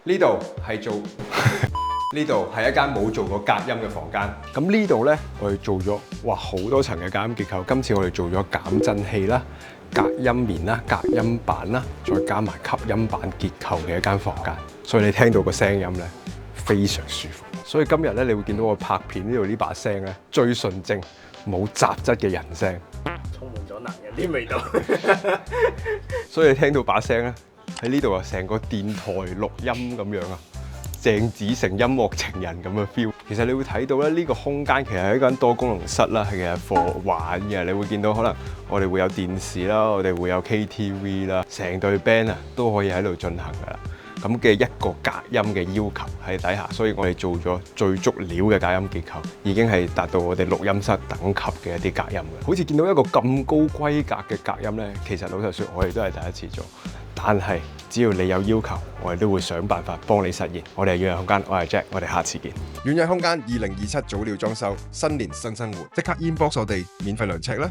呢度係做呢度係一間冇做過隔音嘅房間。咁呢度呢，我哋做咗好多層嘅隔音結構。今次我哋做咗減震器啦、隔音棉啦、隔音板啦，再加埋吸音板結構嘅一間房間。所以你聽到個聲音呢，非常舒服。所以今日呢，你會見到我拍片呢度呢把聲呢，最純正、冇雜質嘅人聲，充滿咗男人啲味道。所以你聽到把聲呢，喺呢度啊，成個電台錄音咁樣啊，鄭子誠音樂情人咁嘅 feel。其實你會睇到咧，呢個空間其實係一間多功能室啦，係其實 for 玩嘅。你會見到可能我哋會有電視啦，我哋會有 KTV 啦，成隊 band 啊都可以喺度進行㗎啦。咁嘅一個隔音嘅要求喺底下，所以我哋做咗最足料嘅隔音結構，已經係達到我哋錄音室等級嘅一啲隔音嘅。好似見到一個咁高規格嘅隔音呢，其實老實說，我哋都係第一次做。但係只要你有要求，我哋都會想辦法幫你實現。我哋係遠日空間，我係 Jack，我哋下次見。遠日空間2027早鳥裝修，新年新生活，即刻 inbox 我哋免費量尺啦！